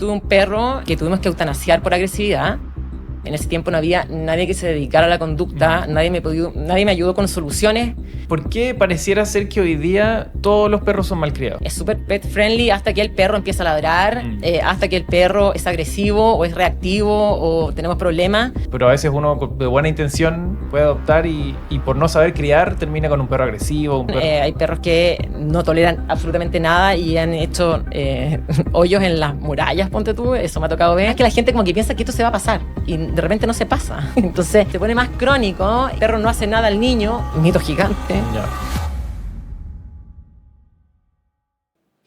tuve un perro que tuvimos que eutanasiar por agresividad. En ese tiempo no había nadie que se dedicara a la conducta, nadie me ayudó con soluciones. ¿Por qué pareciera ser que hoy día todos los perros son malcriados? Es súper pet friendly hasta que el perro empieza a ladrar, hasta que el perro es agresivo o es reactivo o tenemos problemas. Pero a veces uno de buena intención puede adoptar y por no saber criar termina con un perro agresivo. Hay perros que no toleran absolutamente nada y han hecho hoyos en las murallas, ponte tú, eso me ha tocado ver. Es que la gente como que piensa que esto se va a pasar y de repente no se pasa. Entonces se pone más crónico, el perro no hace nada al niño, un mito gigante. Ya.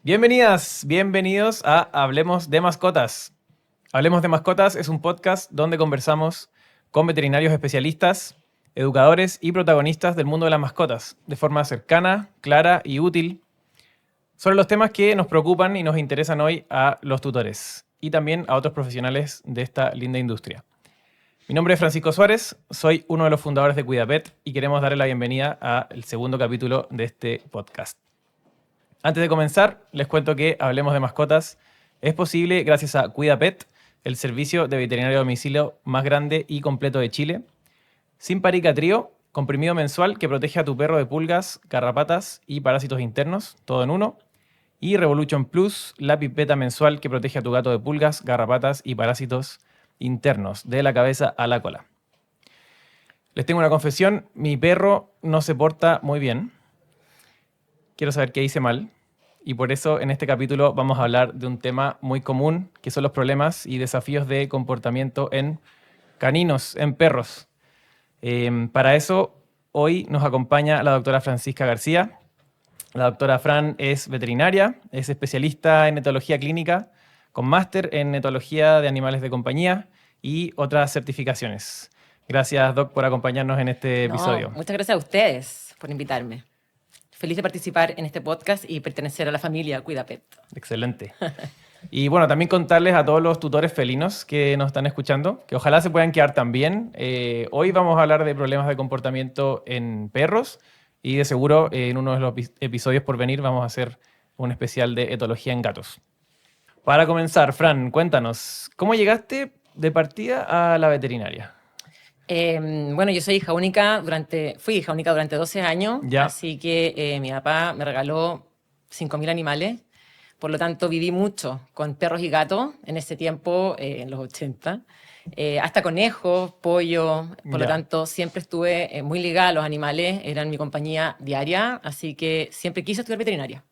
Bienvenidos a Hablemos de Mascotas. Hablemos de Mascotas es un podcast donde conversamos con veterinarios especialistas, educadores y protagonistas del mundo de las mascotas, de forma cercana, clara y útil, sobre los temas que nos preocupan y nos interesan hoy a los tutores y también a otros profesionales de esta linda industria. Mi nombre es Francisco Suárez, soy uno de los fundadores de CuidaPet y queremos darle la bienvenida al segundo capítulo de este podcast. Antes de comenzar, les cuento que Hablemos de Mascotas es posible gracias a CuidaPet, el servicio de veterinario a domicilio más grande y completo de Chile. Simparica Trio, comprimido mensual que protege a tu perro de pulgas, garrapatas y parásitos internos, todo en uno. Y Revolution Plus, la pipeta mensual que protege a tu gato de pulgas, garrapatas y parásitos internos, de la cabeza a la cola. Les tengo una confesión, mi perro no se porta muy bien. Quiero saber qué hice mal. Y por eso en este capítulo vamos a hablar de un tema muy común, que son los problemas y desafíos de comportamiento en caninos, en perros. Para eso, hoy nos acompaña la doctora Francisca García. La doctora Fran es veterinaria, es especialista en etología clínica, con máster en etología de animales de compañía y otras certificaciones. Gracias, Doc, por acompañarnos en este episodio. Muchas gracias a ustedes por invitarme. Feliz de participar en este podcast y pertenecer a la familia CuidaPet. Excelente. Y bueno, también contarles a todos los tutores felinos que nos están escuchando, que ojalá se puedan quedar también. Hoy vamos a hablar de problemas de comportamiento en perros y de seguro en uno de los episodios por venir vamos a hacer un especial de etología en gatos. Para comenzar, Fran, cuéntanos, ¿cómo llegaste de partida a la veterinaria? Bueno, yo soy fui hija única durante 12 años, así que mi papá me regaló 5.000 animales, por lo tanto viví mucho con perros y gatos en ese tiempo, en los 80, hasta conejos, pollo, por lo tanto siempre estuve muy ligada a los animales, eran mi compañía diaria, así que siempre quise estudiar veterinaria.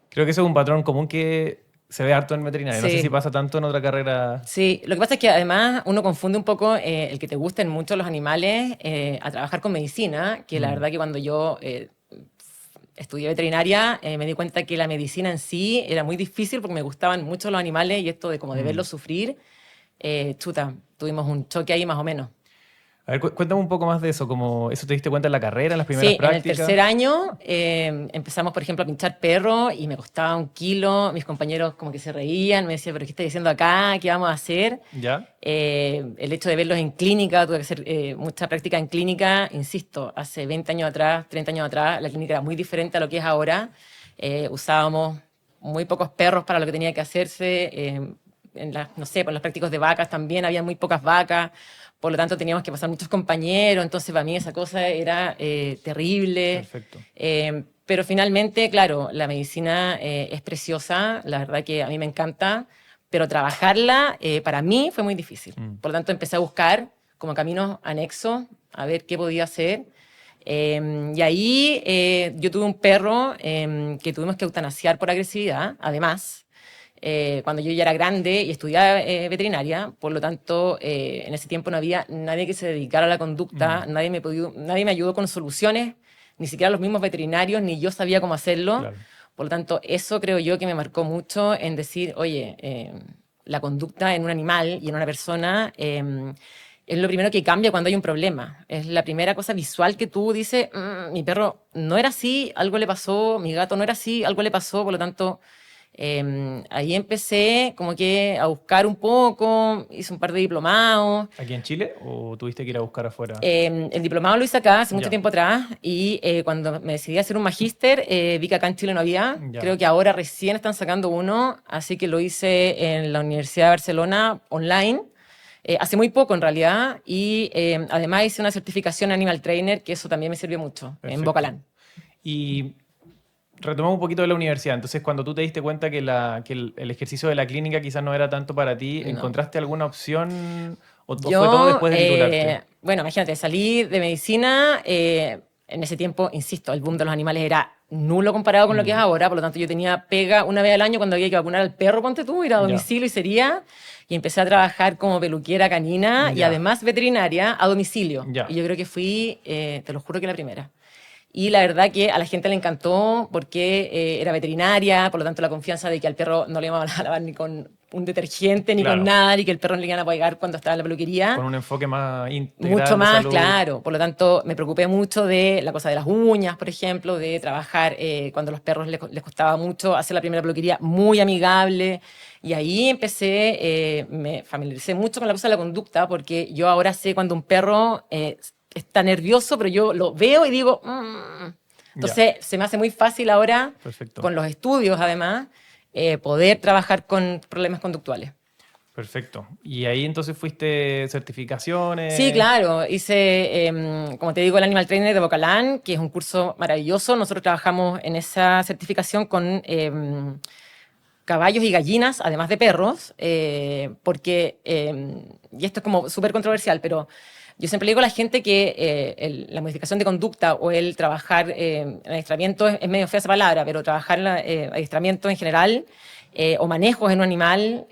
Creo que eso es un patrón común que se ve harto en veterinaria. Sí. No sé si pasa tanto en otra carrera. Sí, lo que pasa es que además uno confunde un poco el que te gusten mucho los animales a trabajar con medicina, que la verdad que cuando yo estudié veterinaria me di cuenta que la medicina en sí era muy difícil porque me gustaban mucho los animales y esto de como de verlos sufrir, tuvimos un choque ahí más o menos. A ver, cuéntame un poco más de eso, como eso te diste cuenta en la carrera, en las primeras prácticas. Sí, en el tercer año empezamos, por ejemplo, a pinchar perros y me costaba 1 kilo. Mis compañeros como que se reían, me decían, ¿pero qué estás diciendo acá? ¿Qué vamos a hacer? ¿Ya? El hecho de verlos en clínica, tuve que hacer mucha práctica en clínica, insisto, hace 20 años atrás, 30 años atrás, la clínica era muy diferente a lo que es ahora. Usábamos muy pocos perros para lo que tenía que hacerse. En las prácticos de vacas también había muy pocas vacas. Por lo tanto, teníamos que pasar muchos compañeros, entonces para mí esa cosa era terrible. Perfecto. Pero finalmente, claro, la medicina es preciosa, la verdad que a mí me encanta, pero trabajarla para mí fue muy difícil. Por lo tanto, empecé a buscar como caminos anexos, a ver qué podía hacer. Y ahí yo tuve un perro que tuvimos que eutanasiar por agresividad, además. Cuando yo ya era grande y estudiaba veterinaria, por lo tanto, en ese tiempo no había nadie que se dedicara a la conducta, nadie me ayudó con soluciones, ni siquiera los mismos veterinarios, ni yo sabía cómo hacerlo. Claro. Por lo tanto, eso creo yo que me marcó mucho en decir, oye, la conducta en un animal y en una persona es lo primero que cambia cuando hay un problema. Es la primera cosa visual que tú dices, mi perro no era así, algo le pasó, mi gato no era así, algo le pasó, por lo tanto... Ahí empecé como que a buscar un poco, hice un par de diplomados. ¿Aquí en Chile o tuviste que ir a buscar afuera? El diplomado lo hice acá hace mucho Ya. tiempo atrás y cuando me decidí a hacer un magíster vi que acá en Chile no había. Ya. Creo que ahora recién están sacando uno, así que lo hice en la Universidad de Barcelona online. Hace muy poco en realidad y además hice una certificación Animal Trainer, que eso también me sirvió mucho en Perfecto. Bocalán. Y retomamos un poquito de la universidad. Entonces, cuando tú te diste cuenta que el ejercicio de la clínica quizás no era tanto para ti, No. ¿encontraste alguna opción o fue Yo, todo después de titularte? bueno, imagínate, salí de medicina, en ese tiempo, insisto, el boom de los animales era nulo comparado con lo que es ahora, por lo tanto yo tenía pega una vez al año cuando había que vacunar al perro, ponte tú, ir a domicilio y sería, y empecé a trabajar como peluquera canina y Ya. además veterinaria a domicilio. Ya. Y yo creo que fui, te lo juro que la primera. Y la verdad que a la gente le encantó porque era veterinaria, por lo tanto la confianza de que al perro no le iban a lavar ni con un detergente ni Claro. con nada, y que el perro no le iban a pegar cuando estaba en la peluquería. Con un enfoque más integral Mucho de más, salud. claro. Por lo tanto, me preocupé mucho de la cosa de las uñas, por ejemplo, de trabajar cuando a los perros les costaba mucho hacer la primera peluquería muy amigable. Y ahí empecé, me familiaricé mucho con la cosa de la conducta, porque yo ahora sé cuando un perro está nervioso, pero yo lo veo y digo... Entonces, se me hace muy fácil ahora, Perfecto. con los estudios además, poder trabajar con problemas conductuales. Perfecto. Y ahí entonces fuiste certificaciones. Sí, claro. Hice, como te digo, el Animal Trainer de Bocalán, que es un curso maravilloso. Nosotros trabajamos en esa certificación con caballos y gallinas, además de perros, porque, y esto es como súper controversial, pero yo siempre le digo a la gente que la modificación de conducta o el trabajar en adiestramiento, es medio fea esa palabra, pero trabajar en adiestramiento en general o manejos en un animal...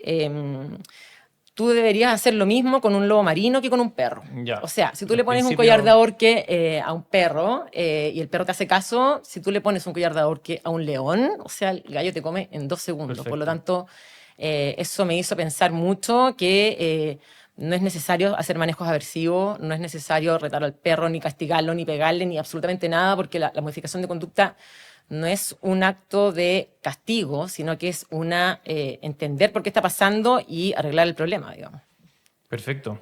tú deberías hacer lo mismo con un lobo marino que con un perro. Ya. O sea, si tú Los le pones un principios- collar de ahorque a un perro y el perro te hace caso, si tú le pones un collar de ahorque a un león, o sea, el gallo te come en 2 segundos. Perfecto. Por lo tanto, eso me hizo pensar mucho que no es necesario hacer manejos aversivos, no es necesario retar al perro, ni castigarlo, ni pegarle, ni absolutamente nada, porque la modificación de conducta no es un acto de castigo, sino que es entender por qué está pasando y arreglar el problema, digamos. Perfecto.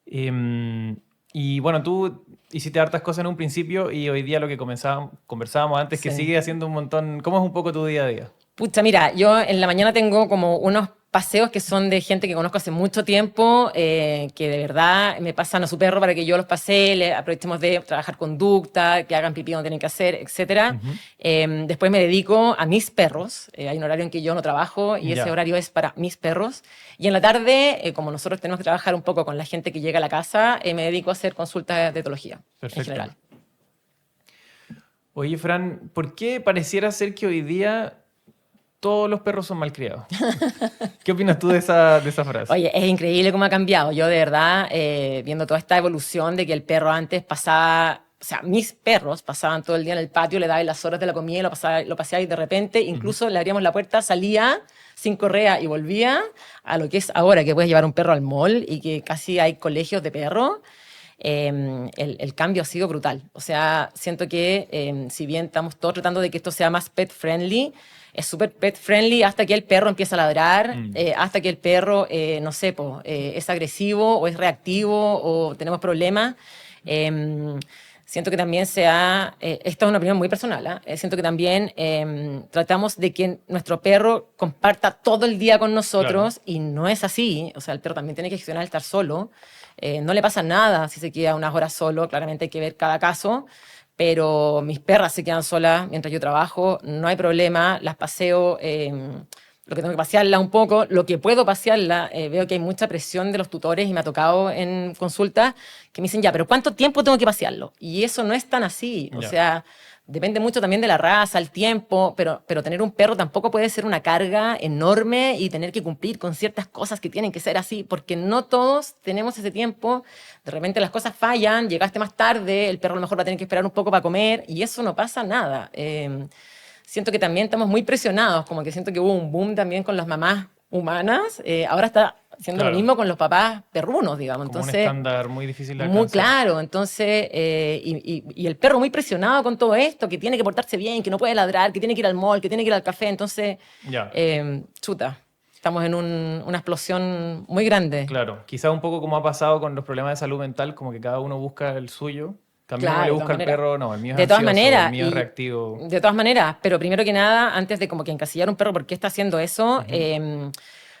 Y bueno, tú hiciste hartas cosas en un principio y hoy día lo que conversábamos antes, que Sí. sigue haciendo un montón. ¿Cómo es un poco tu día a día? Pucha, mira, yo en la mañana tengo como unos paseos que son de gente que conozco hace mucho tiempo, que de verdad me pasan a su perro para que yo los pasee, aprovechemos de trabajar conducta, que hagan pipí donde tienen que hacer, etc. Después me dedico a mis perros. Hay un horario en que yo no trabajo y ese Ya. horario es para mis perros. Y en la tarde, como nosotros tenemos que trabajar un poco con la gente que llega a la casa, me dedico a hacer consultas de etología Perfecto. en general. Oye, Fran, ¿por qué pareciera ser que hoy día todos los perros son malcriados? ¿Qué opinas tú de esa frase? Oye, es increíble cómo ha cambiado. Yo de verdad, viendo toda esta evolución de que el perro antes pasaba, o sea, mis perros pasaban todo el día en el patio, le daban las horas de la comida y lo paseaba y de repente incluso le abríamos la puerta, salía sin correa y volvía a lo que es ahora, que puedes llevar un perro al mall y que casi hay colegios de perros. El cambio ha sido brutal. O sea, siento que si bien estamos todos tratando de que esto sea más pet friendly, es súper pet friendly hasta que el perro empieza a ladrar, hasta que el perro, no sé, es agresivo o es reactivo o tenemos problemas. Siento que también esta es una opinión muy personal, siento que también tratamos de que nuestro perro comparta todo el día con nosotros. Claro. Y no es así. O sea, el perro también tiene que gestionar estar solo. No le pasa nada si se queda unas horas solo, claramente hay que ver cada caso, pero mis perras se quedan solas mientras yo trabajo, no hay problema, las paseo, lo que tengo que pasearla un poco, lo que puedo pasearla, veo que hay mucha presión de los tutores y me ha tocado en consultas que me dicen, ya, pero ¿cuánto tiempo tengo que pasearlo? Y eso no es tan así, o sea... Depende mucho también de la raza, el tiempo, pero tener un perro tampoco puede ser una carga enorme y tener que cumplir con ciertas cosas que tienen que ser así, porque no todos tenemos ese tiempo. De repente las cosas fallan, llegaste más tarde, el perro a lo mejor va a tener que esperar un poco para comer y eso no pasa nada. Siento que también estamos muy presionados, como que siento que hubo un boom también con las mamás humanas. Ahora está haciendo Claro. lo mismo con los papás perrunos, digamos. Como Entonces, un estándar muy difícil de muy alcanzar. claro, entonces, y el perro muy presionado con todo esto, que tiene que portarse bien, que no puede ladrar, que tiene que ir al mall, que tiene que ir al café, entonces, Ya. chuta, estamos en una explosión muy grande. Claro, quizás un poco como ha pasado con los problemas de salud mental, como que cada uno busca el suyo. Que a mí no me le Claro, de todas busca el maneras. perro, no, el mío es De todas ansioso, el maneras, mío es reactivo. de todas maneras, pero primero que nada, antes de como que encasillar un perro, ¿por qué está haciendo eso?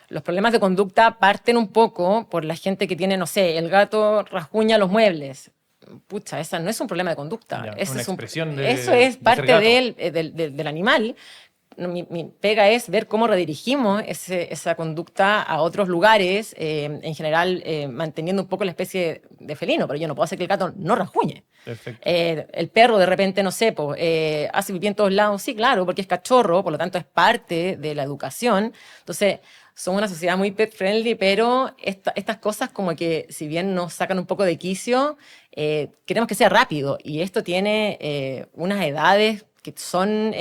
Los problemas de conducta parten un poco por la gente que tiene, no sé, el gato rasguña los muebles. Pucha, esa no es un problema de conducta. Ya, Ese una es expresión eso es de ser parte gato. del animal. No, mi pega es ver cómo redirigimos esa conducta a otros lugares, en general manteniendo un poco la especie de felino, pero yo no puedo hacer que el gato no rasguñe. Perfecto. El perro de repente, no sé, hace pipí en todos lados, sí, claro, porque es cachorro, por lo tanto es parte de la educación. Entonces, somos una sociedad muy pet friendly, pero estas cosas como que si bien nos sacan un poco de quicio, queremos que sea rápido y esto tiene unas edades que son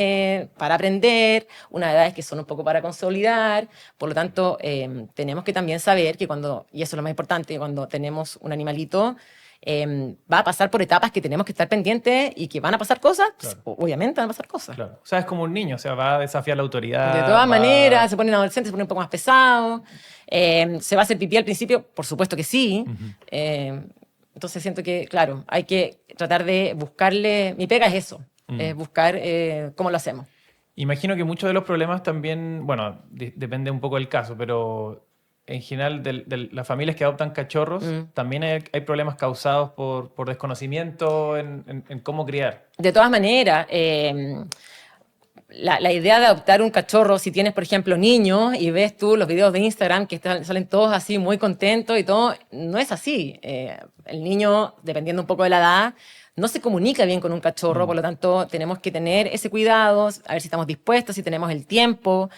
para aprender, unas edades que son un poco para consolidar, por lo tanto tenemos que también saber que cuando, y eso es lo más importante, cuando tenemos un animalito, va a pasar por etapas que tenemos que estar pendientes y que van a pasar cosas, Claro. obviamente van a pasar cosas. Claro. O sea, es como un niño, o sea, va a desafiar la autoridad. De todas maneras, va... se ponen adolescentes, se ponen un poco más pesados. ¿Se va a hacer pipí al principio? Por supuesto que sí. Entonces siento que, claro, hay que tratar de buscarle. Mi pega es eso, es buscar cómo lo hacemos. Imagino que muchos de los problemas también, bueno, depende un poco del caso, pero en general de las familias que adoptan cachorros, también hay problemas causados por desconocimiento en cómo criar. De todas maneras, la idea de adoptar un cachorro, si tienes, por ejemplo, niños y ves tú los videos de Instagram que salen todos así muy contentos y todo, no es así. El niño, dependiendo un poco de la edad, no se comunica bien con un cachorro, por lo tanto tenemos que tener ese cuidado, a ver si estamos dispuestos, si tenemos el tiempo,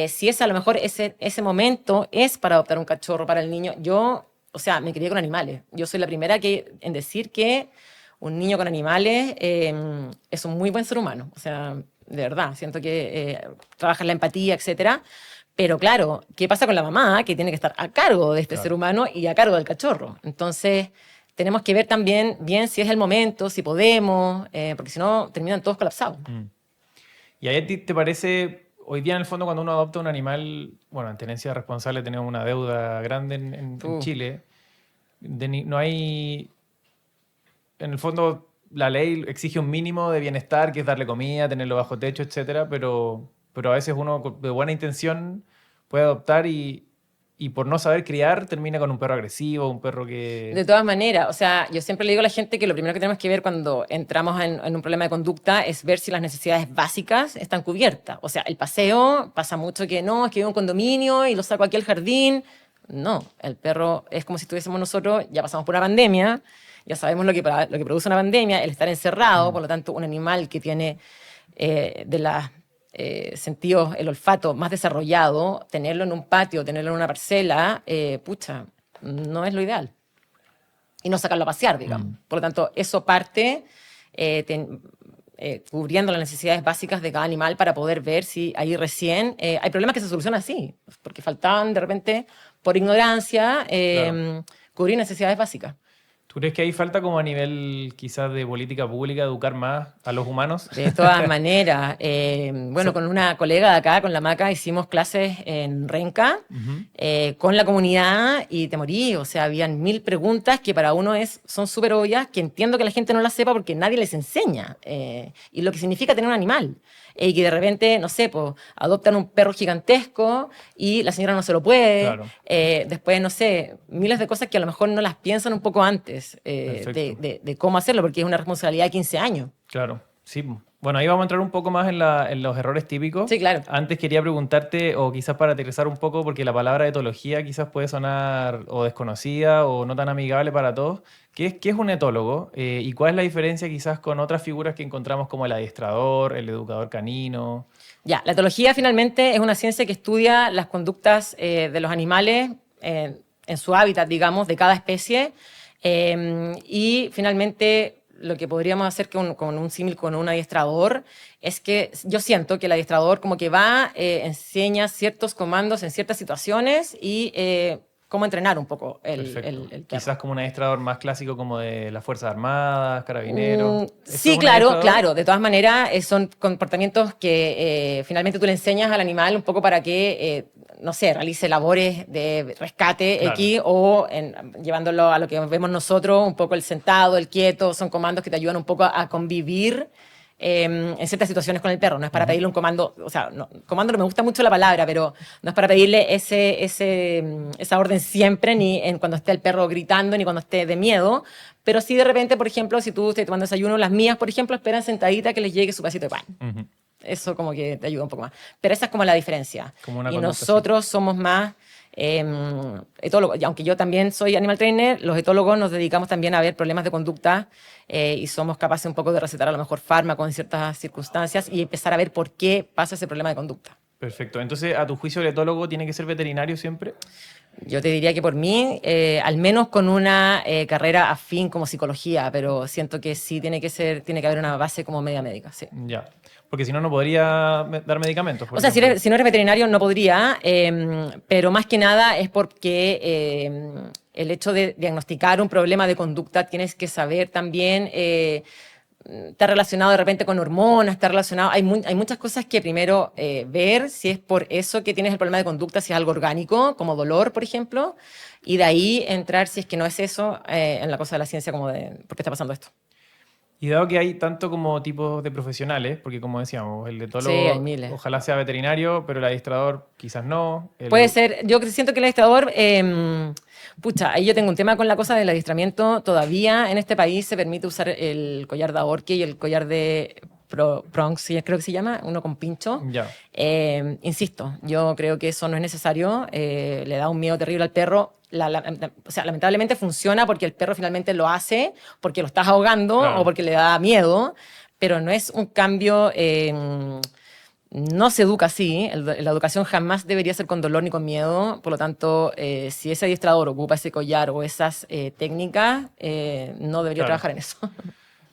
si es a lo mejor ese momento es para adoptar un cachorro para el niño. Yo, o sea, me crié con animales. Yo soy la primera en decir que un niño con animales es un muy buen ser humano. O sea, de verdad, siento que trabaja en la empatía, etcétera. Pero claro, ¿qué pasa con la mamá que tiene que estar a cargo de este Claro. ser humano y a cargo del cachorro? Entonces, tenemos que ver también bien si es el momento, si podemos, porque si no, terminan todos colapsados. ¿Y a ti te parece, hoy día en el fondo cuando uno adopta un animal, bueno, en tenencia responsable tenemos una deuda grande en Chile, no hay, en el fondo la ley exige un mínimo de bienestar, que es darle comida, tenerlo bajo techo, etcétera, pero a veces uno de buena intención puede adoptar y por no saber criar termina con un perro agresivo, un perro que... De todas maneras, o sea, yo siempre le digo a la gente que lo primero que tenemos que ver cuando entramos en un problema de conducta es ver si las necesidades básicas están cubiertas. O sea, el paseo pasa mucho que no, es que vivo en un condominio y lo saco aquí al jardín. No, el perro es como si estuviésemos nosotros, ya pasamos por una pandemia, ya sabemos lo que produce una pandemia, el estar encerrado, por lo tanto, un animal que tiene de las sentidos, el olfato más desarrollado, tenerlo en un patio, tenerlo en una parcela, pucha, no es lo ideal. Y no sacarlo a pasear, digamos. Por lo tanto, eso parte cubriendo las necesidades básicas de cada animal para poder ver si ahí recién hay problemas que se solucionan así, porque faltaban de repente, por ignorancia, Claro. cubrir necesidades básicas. ¿Tú crees que ahí falta como a nivel quizás de política pública educar más a los humanos? De todas maneras, bueno, So- con una colega de acá, con la Maca, hicimos clases en Renca con la comunidad y te morí, o sea, habían 1000 preguntas que para uno son súper obvias, que entiendo que la gente no las sepa porque nadie les enseña, y lo que significa tener un animal, y que de repente, no sé, pues, adoptan un perro gigantesco y la señora no se lo puede, Claro. después, no sé, miles de cosas que a lo mejor no las piensan un poco antes Perfecto. de cómo hacerlo, porque es una responsabilidad de 15 años. Claro, sí. Bueno, ahí vamos a entrar un poco más en los errores típicos. Sí, claro. Antes quería preguntarte, o quizás para aterrizar un poco, porque la palabra etología quizás puede sonar o desconocida o no tan amigable para todos. ¿Qué es un etólogo? ¿Y cuál es la diferencia quizás con otras figuras que encontramos como el adiestrador, el educador canino? Ya, la etología finalmente es una ciencia que estudia las conductas de los animales en su hábitat, digamos, de cada especie. Y finalmente lo que podríamos hacer con un símil con un adiestrador es que yo siento que el adiestrador como que va, enseña ciertos comandos en ciertas situaciones y cómo entrenar un poco el perro. Quizás como un adiestrador más clásico como de las Fuerzas Armadas, Carabineros. Sí, claro. De todas maneras, son comportamientos que finalmente tú le enseñas al animal un poco para que, no sé, realice labores de rescate Claro. X o llevándolo a lo que vemos nosotros, un poco el sentado, el quieto, son comandos que te ayudan un poco a convivir en ciertas situaciones con el perro. No es para pedirle un comando, o sea, comando no me gusta mucho la palabra, pero no es para pedirle esa orden siempre, ni cuando esté el perro gritando, ni cuando esté de miedo, pero sí de repente, por ejemplo, si tú estás tomando desayuno, las mías, por ejemplo, esperan sentadita que les llegue su vasito de pan. Ujú. Eso como que te ayuda un poco más. Pero esa es como la diferencia. Como una Y conducta, nosotros somos más etólogos. Y aunque yo también soy animal trainer, los etólogos nos dedicamos también a ver problemas de conducta y somos capaces un poco de recetar a lo mejor fármacos en ciertas circunstancias y empezar a ver por qué pasa ese problema de conducta. Perfecto. Entonces, ¿a tu juicio el etólogo tiene que ser veterinario siempre? Yo te diría que por mí, al menos con una carrera afín como psicología, pero siento que sí tiene que haber una base como media médica, sí. Ya. Porque si no, no podría dar medicamentos. Por O sea, ejemplo. si no eres veterinario no podría, pero más que nada es porque el hecho de diagnosticar un problema de conducta tienes que saber también, está relacionado de repente con hormonas, está relacionado, hay muchas cosas que primero ver si es por eso que tienes el problema de conducta, si es algo orgánico, como dolor, por ejemplo, y de ahí entrar, si es que no es eso, en la cosa de la ciencia como de por qué está pasando esto. Y dado que hay tanto como tipos de profesionales, porque como decíamos, el etólogo Sí, hay miles. ojalá sea veterinario, pero el adiestrador quizás no. Puede ser, yo siento que el adiestrador, pucha, ahí yo tengo un tema con la cosa del adiestramiento. Todavía en este país se permite usar el collar de ahorque y el collar de prongs, creo que se llama, uno con pincho. Ya. Insisto, yo creo que eso no es necesario, le da un miedo terrible al perro. O sea, lamentablemente funciona porque el perro finalmente lo hace, porque lo estás ahogando Claro. o porque le da miedo, pero no es un cambio. No se educa así, la educación jamás debería ser con dolor ni con miedo, por lo tanto, si ese adiestrador ocupa ese collar o esas técnicas, no debería Claro. trabajar en eso.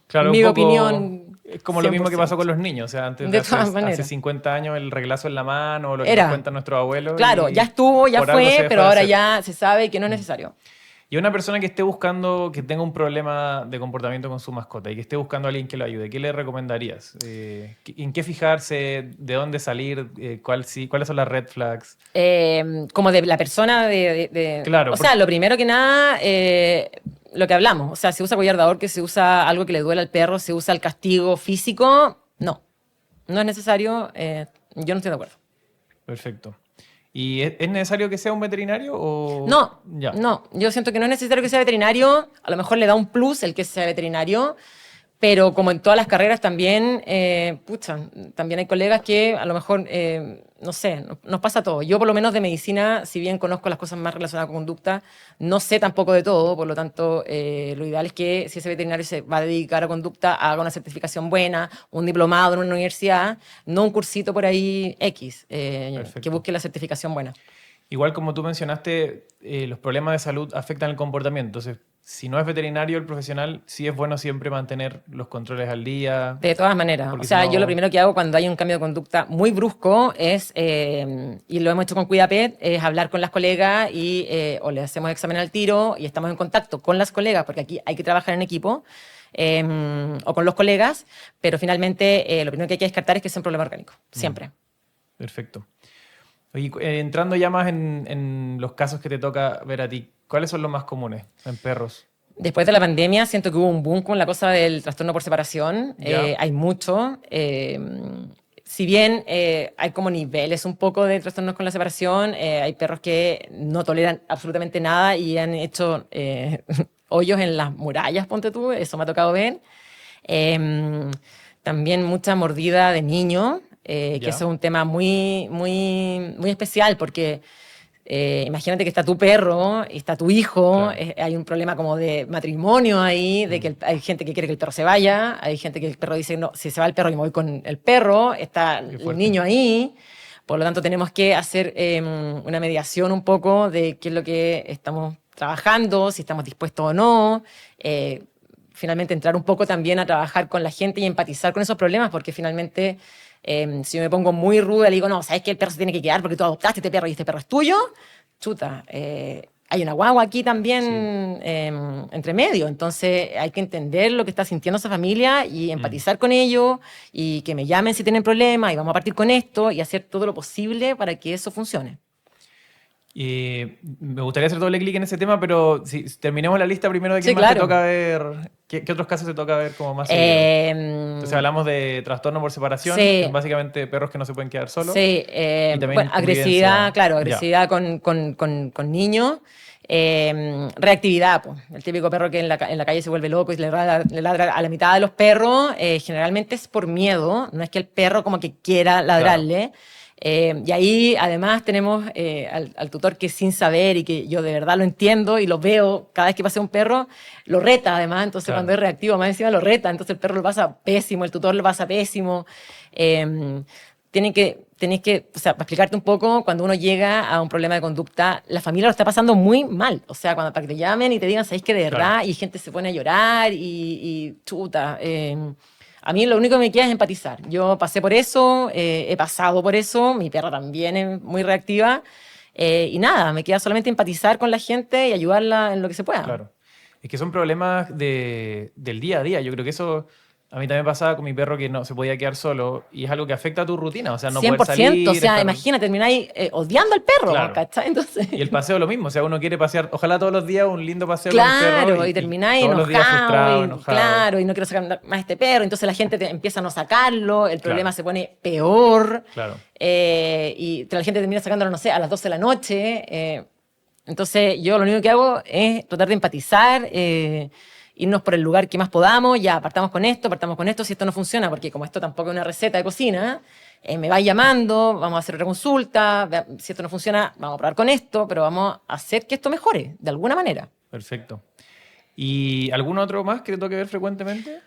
Claro, Mi un poco opinión, es como lo mismo que 100%. pasó con los niños. O sea, antes De todas hace maneras. 50 años el reglazo en la mano, o lo que Era. nos cuentan nuestros abuelos. Claro, y ya estuvo, ya por algo se fue, dejó pero de ahora hacer. ya se sabe que no es necesario. Y una persona que esté buscando, que tenga un problema de comportamiento con su mascota y que esté buscando a alguien que lo ayude, ¿qué le recomendarías? ¿En qué fijarse? ¿De dónde salir? ¿Cuáles son las red flags? Como de la persona Claro, O sea, lo primero que nada, lo que hablamos. O sea, se usa collar de ahorque, se usa algo que le duele al perro, se usa el castigo físico. No, no es necesario. Yo no estoy de acuerdo. Perfecto. ¿Y es necesario que sea un veterinario o...? No, Ya. no. Yo siento que no es necesario que sea veterinario. A lo mejor le da un plus el que sea veterinario. Pero como en todas las carreras también, pucha, también hay colegas que a lo mejor, no sé, nos pasa todo. Yo por lo menos de medicina, si bien conozco las cosas más relacionadas con conducta, no sé tampoco de todo, por lo tanto, lo ideal es que si ese veterinario se va a dedicar a conducta, haga una certificación buena, un diplomado en una universidad, no un cursito por ahí X, que Perfecto. busque la certificación buena. Igual como tú mencionaste, los problemas de salud afectan el comportamiento. Entonces, si no es veterinario el profesional, sí es bueno siempre mantener los controles al día. De todas maneras. Porque O sea, si no- yo lo primero que hago cuando hay un cambio de conducta muy brusco es, y lo hemos hecho con Cuidapet, es hablar con las colegas y o le hacemos examen al tiro y estamos en contacto con las colegas, porque aquí hay que trabajar en equipo, o con los colegas, pero finalmente lo primero que hay que descartar es que sea un problema orgánico, siempre. Perfecto. Oye, entrando ya más en los casos que te toca ver a ti, ¿cuáles son los más comunes en perros? Después de la pandemia siento que hubo un boom con la cosa del trastorno por separación. Ya. Hay mucho. Si bien hay como niveles un poco de trastornos con la separación, hay perros que no toleran absolutamente nada y han hecho hoyos en las murallas, ponte tú, eso me ha tocado ver. También mucha mordida de niño, que Ya. eso es un tema muy, muy, muy especial porque imagínate que está tu perro, está tu hijo, Claro. hay un problema como de matrimonio ahí, de que hay gente que quiere que el perro se vaya, hay gente que el perro dice, no, si se va el perro yo me voy con el perro, está Qué el fuerte. niño ahí, por lo tanto tenemos que hacer una mediación un poco de qué es lo que estamos trabajando, si estamos dispuestos o no, finalmente entrar un poco también a trabajar con la gente y empatizar con esos problemas, porque finalmente si yo me pongo muy ruda, le digo, no, ¿sabes que el perro se tiene que quedar porque tú adoptaste este perro y este perro es tuyo? Chuta, hay una guagua aquí también entre medio, entonces hay que entender lo que está sintiendo esa familia y empatizar con ellos y que me llamen si tienen problemas y vamos a partir con esto y hacer todo lo posible para que eso funcione. Y me gustaría hacer doble clic en ese tema, pero si terminemos la lista primero de qué Sí, más claro. te toca ver, qué otros casos te toca ver como más seguido. Entonces hablamos de trastorno por separación, Sí. que es básicamente perros que no se pueden quedar solos. Sí, y también bueno, agresividad, convivencia. claro, Ya. agresividad con niños. Reactividad, pues. El típico perro que en la calle se vuelve loco y le ladra a la mitad de los perros, generalmente es por miedo, no es que el perro como que quiera ladrarle. Y ahí además tenemos al tutor que sin saber y que yo de verdad lo entiendo y lo veo cada vez que pasea un perro, lo reta además, entonces Claro. cuando es reactivo más encima lo reta, entonces el perro lo pasa pésimo, el tutor lo pasa pésimo. Tenéis que, o sea, para explicarte un poco, cuando uno llega a un problema de conducta, la familia lo está pasando muy mal. O sea, para que te llamen y te digan, ¿sabéis que de verdad? Claro. Y gente se pone a llorar y chuta. A mí lo único que me queda es empatizar. Yo pasé por eso, he pasado por eso, mi perra también es muy reactiva. Y nada, me queda solamente empatizar con la gente y ayudarla en lo que se pueda. Claro. Es que son problemas del día a día. Yo creo que eso a mí también pasaba con mi perro que no se podía quedar solo y es algo que afecta a tu rutina. O sea, no poder 100%, salir. o sea, estar- imagina, termináis odiando al perro, Claro. ¿cachai? Entonces... Y el paseo lo mismo. O sea, uno quiere pasear, ojalá todos los días un lindo paseo con el perro. Claro, y termináis todos los días frustrado, enojado. claro, y no quiero sacar más este perro, entonces la gente empieza a no sacarlo, el problema Claro. se pone peor, Claro. y la gente termina sacándolo, no sé, a las 12 de la noche. Entonces yo lo único que hago es tratar de empatizar, irnos por el lugar que más podamos, ya partamos con esto, si esto no funciona, porque como esto tampoco es una receta de cocina, me vais llamando, vamos a hacer otra consulta, si esto no funciona, vamos a probar con esto, pero vamos a hacer que esto mejore, de alguna manera. Perfecto. ¿Y algún otro más que te toque ver frecuentemente?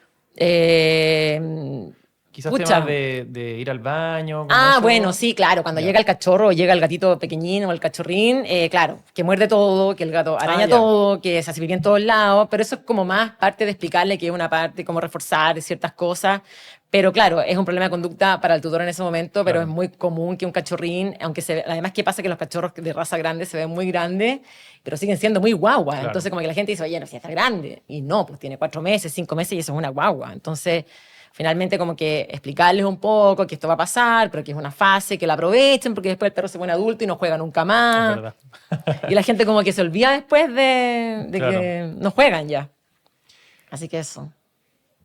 Quizás Pucha. temas de ir al baño. como Ah, eso. bueno, sí, claro. Cuando Ya. llega el cachorro o llega el gatito pequeñín o el cachorrín, claro, que muerde todo, que el gato araña ya. todo, que se hace pipí en todos lados, pero eso es como más parte de explicarle que es una parte, como reforzar ciertas cosas. Pero claro, es un problema de conducta para el tutor en ese momento, pero Claro. es muy común que un cachorrín, aunque además que pasa que los cachorros de raza grande se ven muy grandes, pero siguen siendo muy guagua. Claro. Entonces como que la gente dice, oye, no, si está grande. Y no, pues tiene 4 meses, 5 meses y eso es una guagua. Entonces... Finalmente, como que explicarles un poco que esto va a pasar, pero que es una fase, que la aprovechen, porque después el perro se pone adulto y no juega nunca Es más. verdad. Y la gente como que se olvida después de Claro. que no juegan ya. Así que eso.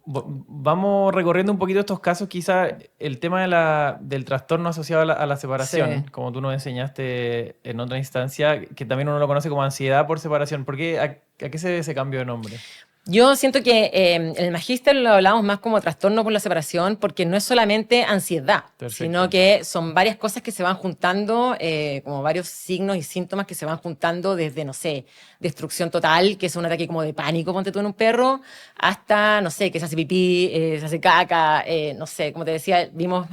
Vamos recorriendo un poquito estos casos, quizá el tema del trastorno asociado a la separación, Sí. como tú nos enseñaste en otra instancia, que también uno lo conoce como ansiedad por separación. ¿Por qué? ¿A qué se debe ese cambio de nombre? Yo siento que en el magíster lo hablamos más como trastorno por la separación porque no es solamente ansiedad, Perfecto. sino que son varias cosas que se van juntando, como varios signos y síntomas que se van juntando desde, no sé, destrucción total, que es un ataque como de pánico, ponte tú en un perro, hasta, no sé, que se hace pipí, se hace caca, no sé, como te decía, vimos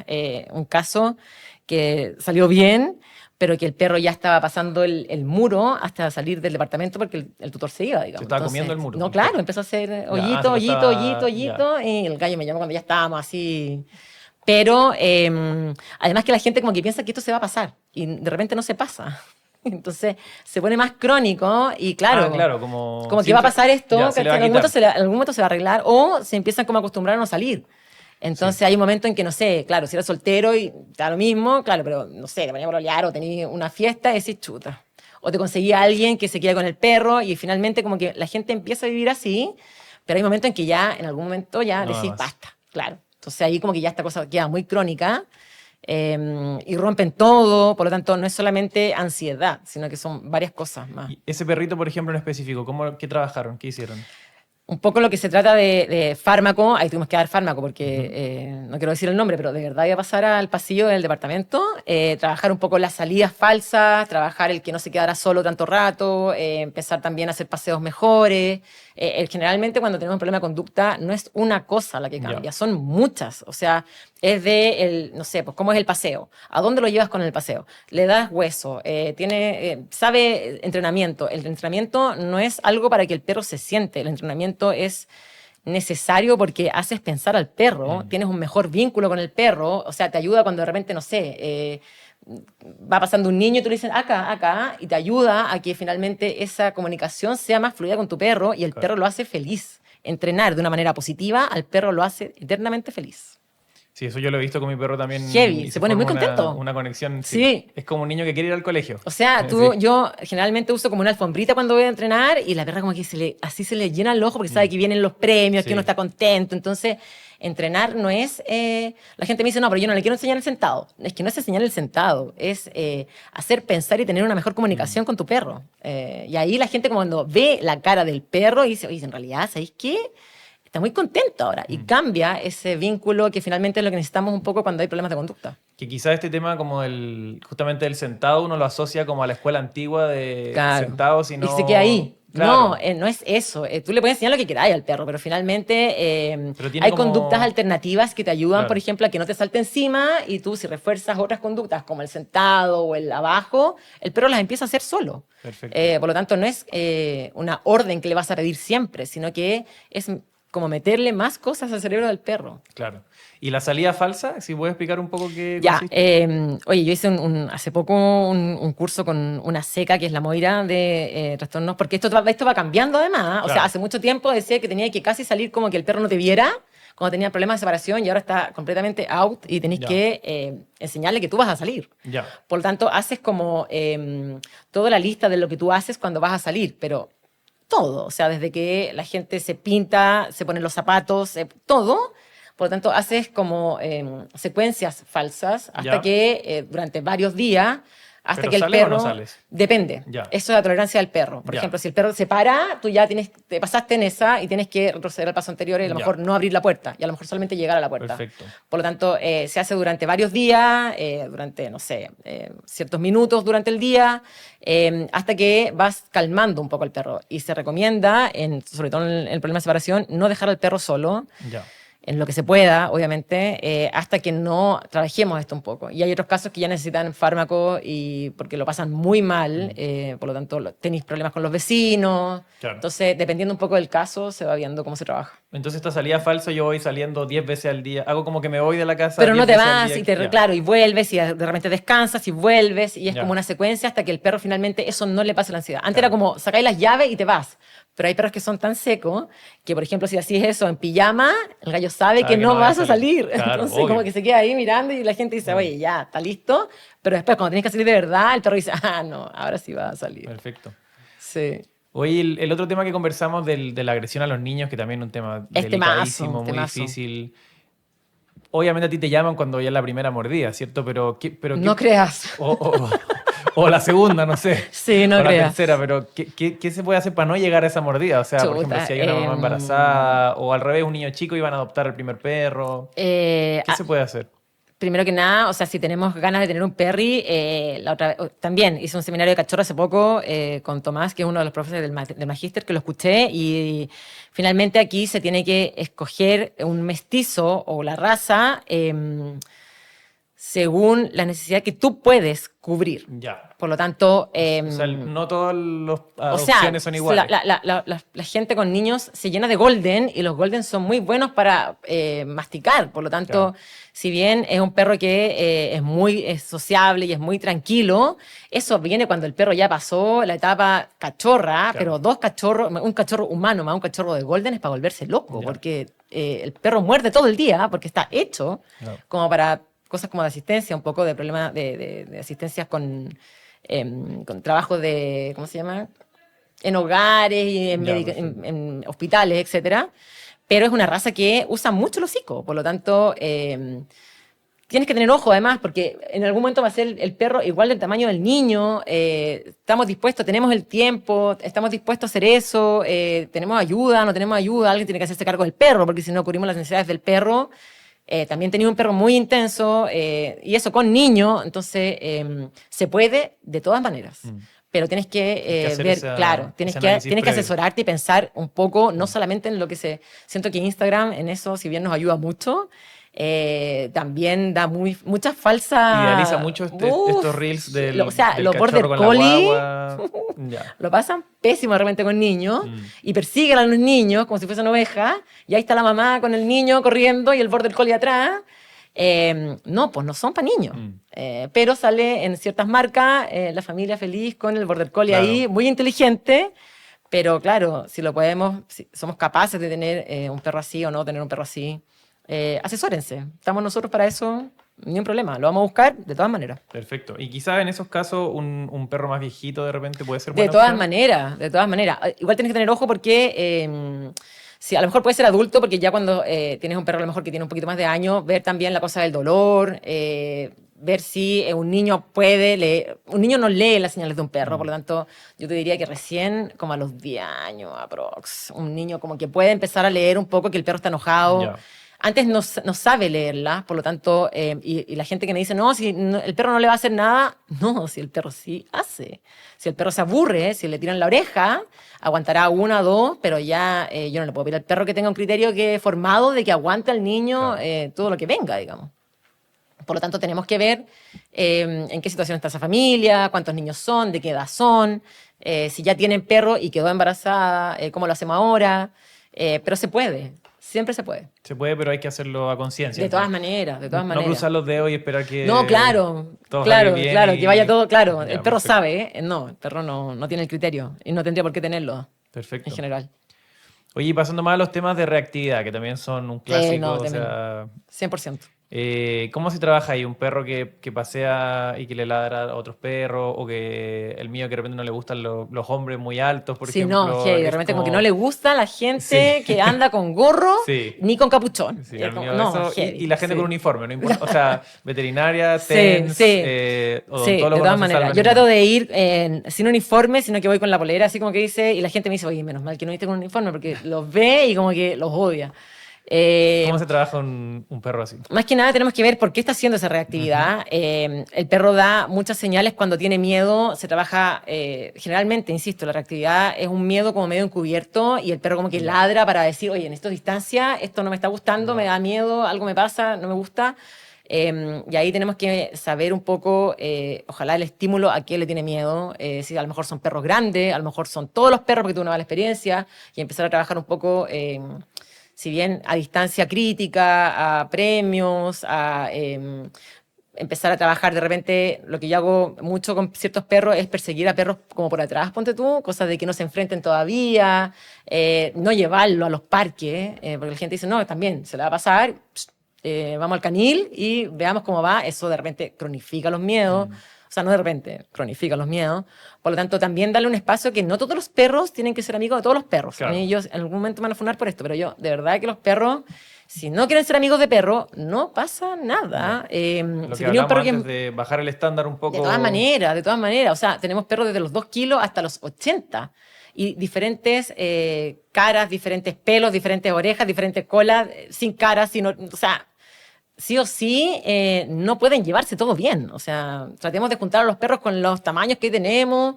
un caso que salió bien, pero que el perro ya estaba pasando el muro hasta salir del departamento porque el tutor se iba, digamos. Se estaba Entonces, comiendo el muro. No, claro, empezó a hacer se hoyito, lo hoyito, estaba- hoyito, hoyito, y el gallo me llamó cuando ya estábamos así. Pero además que la gente como que piensa que esto se va a pasar y de repente no se pasa. Entonces se pone más crónico y claro, claro, como que va a pasar esto, ya, se le va a en algún momento quitar. en algún momento se va a arreglar o se empiezan como a acostumbrar a no salir. Entonces hay un momento en que, no sé, claro, si eres soltero y da lo mismo, claro, pero no sé, te ponías a brolear o tenías una fiesta y decís chuta. O te conseguía a alguien que se queda con el perro y finalmente como que la gente empieza a vivir así, pero hay momentos en que ya, en algún momento ya No da decís más. basta, claro. Entonces ahí como que ya esta cosa queda muy crónica y rompen todo, por lo tanto no es solamente ansiedad, sino que son varias cosas más. Y ese perrito, por ejemplo, en específico, ¿qué trabajaron? ¿Qué hicieron? Un poco lo que se trata de fármaco, ahí tuvimos que dar fármaco porque no quiero decir el nombre, pero de verdad iba a pasar al pasillo del departamento, trabajar un poco las salidas falsas, trabajar el que no se quedara solo tanto rato, empezar también a hacer paseos mejores. Generalmente cuando tenemos un problema de conducta no es una cosa la que cambia, Ya. son muchas. O sea, es no sé, pues cómo es el paseo, a dónde lo llevas con el paseo, le das hueso, sabe entrenamiento. El entrenamiento no es algo para que el perro se siente, el entrenamiento es necesario porque haces pensar al perro, tienes un mejor vínculo con el perro, o sea, te ayuda cuando de repente, no sé, va pasando un niño y tú le dices acá, acá, y te ayuda a que finalmente esa comunicación sea más fluida con tu perro y el perro lo hace feliz. Entrenar de una manera positiva al perro lo hace eternamente feliz. Sí, eso yo lo he visto con mi perro también. Heavy, Y se pone muy forma contento. una conexión, sí. Sí. Es como un niño que quiere ir al colegio. O sea, Sí. yo generalmente uso como una alfombrita cuando voy a entrenar y la perra como que así se le llena el ojo porque sabe que vienen los premios, Sí. que uno está contento. Entonces, entrenar no es... la gente me dice, no, pero yo no le quiero enseñar el sentado. Es que no es enseñar el sentado, es hacer pensar y tener una mejor comunicación con tu perro. Y ahí la gente cuando ve la cara del perro y dice, oye, en realidad, ¿sabéis qué? Está muy contento ahora y cambia ese vínculo que finalmente es lo que necesitamos un poco cuando hay problemas de conducta. Que quizás este tema como justamente del sentado uno lo asocia como a la escuela antigua de Claro. sentados y no... Y se queda ahí. Claro. No, no es eso. Tú le puedes enseñar lo que queráis al perro, pero finalmente Pero tiene hay como- conductas alternativas que te ayudan, Claro. por ejemplo, a que no te salte encima y tú si refuerzas otras conductas como el sentado o el abajo, el perro las empieza a hacer solo. Perfecto. Por lo tanto, no es una orden que le vas a pedir siempre, sino que es como meterle más cosas al cerebro del perro. Claro. ¿Y la salida falsa? Si puedes explicar un poco qué Ya, consiste. oye, yo hice hace poco un curso con una seca que es la Moira de trastornos, porque esto va cambiando además. O Claro. sea, hace mucho tiempo decía que tenía que casi salir como que el perro no te viera cuando tenía problemas de separación y ahora está completamente out y tenés Ya. que enseñarle que tú vas a salir. Ya. Por lo tanto, haces como toda la lista de lo que tú haces cuando vas a salir, pero todo, o sea, desde que la gente se pinta, se ponen los zapatos, todo. Por lo tanto, haces como secuencias falsas hasta Ya. que durante varios días, hasta ¿Pero que el sales o perro... no sales? Depende. Ya. Eso es la tolerancia del perro. Por Ya. ejemplo, si el perro se para, tú ya te pasaste en esa y tienes que retroceder al paso anterior y a lo Ya. mejor no abrir la puerta y a lo mejor solamente llegar a la puerta. Perfecto. Por lo tanto, se hace durante varios días, durante, no sé, ciertos minutos durante el día, hasta que vas calmando un poco al perro. Y se recomienda, sobre todo en el problema de separación, no dejar al perro solo, Ya. en lo que se pueda, obviamente, hasta que no trabajemos esto un poco. Y hay otros casos que ya necesitan fármaco porque lo pasan muy mal, por lo tanto, tenéis problemas con los vecinos. Claro. Entonces, dependiendo un poco del caso, se va viendo cómo se trabaja. Entonces esta salida falsa yo voy saliendo 10 veces al día. Hago como que me voy de la casa Pero no 10 te veces al vas día. y Ya. claro, y vuelves y de repente descansas y vuelves y es Ya. como una secuencia hasta que el perro finalmente eso no le pase la ansiedad. Antes Claro. era como sacáis las llaves y te vas. Pero hay perros que son tan secos que, por ejemplo, si así es eso en pijama, el gallo sabe que no vas a salir. Claro, Entonces, obvio. como que se queda ahí mirando y la gente dice, oye, ya, está listo. Pero después, cuando tienes que salir de verdad, el perro dice, ah, no, ahora sí va a salir. Perfecto. Sí. Oye, el otro tema que conversamos de la agresión a los niños, que también es un tema Es delicadísimo, temazo, muy temazo. difícil. Obviamente a ti te llaman cuando ya es la primera mordida, ¿cierto? Pero No creas. O la segunda, no sé. Sí, no o la creas. tercera, pero ¿qué se puede hacer para no llegar a esa mordida? O sea, por ejemplo, Chuta, si hay una mamá embarazada o al revés, un niño chico y van a adoptar el primer perro. ¿Qué se puede hacer? Primero que nada, o sea, si tenemos ganas de tener un perry, también hice un seminario de cachorro hace poco con Tomás, que es uno de los profesores del magíster, que lo escuché, y finalmente aquí se tiene que escoger un mestizo o la raza según la necesidad que tú puedes cubrir. Ya. Por lo tanto... O sea, no todas las o sea, adopciones son iguales. la gente con niños se llena de golden y los golden son muy buenos para masticar. Por lo tanto, Claro. si bien es un perro que es sociable y es muy tranquilo, eso viene cuando el perro ya pasó la etapa cachorra, Claro. pero dos cachorros, un cachorro humano más un cachorro de golden es para volverse loco, Ya. porque el perro muerde todo el día porque está hecho Claro. como para cosas como de asistencia, un poco de problemas de asistencias con trabajo de, ¿cómo se llama? En hogares y Ya, perfecto. en hospitales, etcétera. Pero es una raza que usa mucho el hocico, por lo tanto, tienes que tener ojo además, porque en algún momento va a ser el perro igual del tamaño del niño, estamos dispuestos, tenemos el tiempo, estamos dispuestos a hacer eso, tenemos ayuda, no tenemos ayuda, alguien tiene que hacerse cargo del perro, porque si no cubrimos las necesidades del perro. También tenía un perro muy intenso y eso con niño, entonces se puede de todas maneras. Pero tienes que hacer ver, ese tienes análisis que previo. asesorarte y pensar un poco, no solamente en lo que siento que Instagram en eso, si bien nos ayuda mucho, también da muchas falsas... Idealiza mucho estos reels del, o sea, del los cachorro border con la collie guagua. Ya. lo pasan pésimo de repente con niños y persiguen a los niños como si fuesen ovejas y ahí está la mamá con el niño corriendo y el border collie atrás No, pues no son para niños. Pero sale en ciertas marcas la familia feliz con el Border Collie ahí, muy inteligente. Pero claro, si somos capaces de tener un perro así o no tener un perro así, asesórense. Estamos nosotros para eso, ni un problema. Lo vamos a buscar de todas maneras. Perfecto. Y quizás en esos casos un perro más viejito de repente puede ser buena opción. De todas maneras. Igual tienes que tener ojo porque... sí, a lo mejor puede ser adulto porque ya cuando tienes un perro a lo mejor que tiene un poquito más de años, ver también la cosa del dolor, ver si un niño puede leer. Un niño no lee las señales de un perro, por lo tanto yo te diría que recién como a los 10 años aprox, un niño como que puede empezar a leer un poco que el perro está enojado. Yeah. Antes no sabe leerla, por lo tanto, y la gente que me dice, no, si el perro no le va a hacer nada, no, si el perro sí hace. Si el perro se aburre, si le tiran la oreja, aguantará 1 o 2, pero ya yo no le puedo pedir al perro que tenga un criterio formado de que aguante al niño todo lo que venga, digamos. Por lo tanto, tenemos que ver en qué situación está esa familia, cuántos niños son, de qué edad son, si ya tienen perro y quedó embarazada, cómo lo hacemos ahora, pero se puede. Siempre se puede. Se puede, pero hay que hacerlo a conciencia. De todas maneras, de todas maneras. No cruzar los dedos y esperar que... No, claro, que vaya todo, claro. Ya, el perro sabe, No, el perro no tiene el criterio y no tendría por qué tenerlo. Perfecto. En general. Oye, y pasando más a los temas de reactividad, que también son un clásico. O sea, 100%. ¿Cómo se trabaja ahí? ¿Un perro que pasea y que le ladra a otros perros? ¿O que el mío que de repente no le gustan los hombres muy altos, por ejemplo? Sí, no, de repente como que no le gusta la gente que anda con gorro ni con capuchón. Sí, y la gente con uniforme, no importa. O sea, veterinaria, TENS, de todas maneras. Yo trato de ir sin uniforme, sino que voy con la polera, así como que dice, y la gente me dice, oye, menos mal que no viste con uniforme, porque los ve y como que los odia. ¿Cómo se trabaja un perro así? Más que nada tenemos que ver por qué está haciendo esa reactividad. El perro da muchas señales cuando tiene miedo. Se trabaja generalmente, insisto, la reactividad es un miedo como medio encubierto y el perro como que ladra para decir, oye, necesito distancia, esto no me está gustando, me da miedo, algo me pasa, no me gusta. Y ahí tenemos que saber un poco, ojalá el estímulo a qué le tiene miedo, si a lo mejor son perros grandes, a lo mejor son todos los perros porque tuvo una mala experiencia y empezar a trabajar un poco... si bien a distancia crítica, a premios, a empezar a trabajar de repente, lo que yo hago mucho con ciertos perros es perseguir a perros como por atrás, ponte tú, cosas de que no se enfrenten todavía, no llevarlo a los parques, porque la gente dice, no, también se le va a pasar, vamos al canil y veamos cómo va, eso de repente cronifica los miedos. O sea, no de repente, cronifica los miedos. Por lo tanto, también darle un espacio que no todos los perros tienen que ser amigos de todos los perros. Claro. Ellos en algún momento me van a funar por esto, pero yo, de verdad que los perros, si no quieren ser amigos de perros, no pasa nada. Lo que hablamos antes de bajar el estándar un poco... De todas maneras. O sea, tenemos perros desde los 2 kilos hasta los 80. Y diferentes caras, diferentes pelos, diferentes orejas, diferentes colas, sin caras, o sea... sí o sí, no pueden llevarse todo bien. O sea, tratemos de juntar a los perros con los tamaños que tenemos,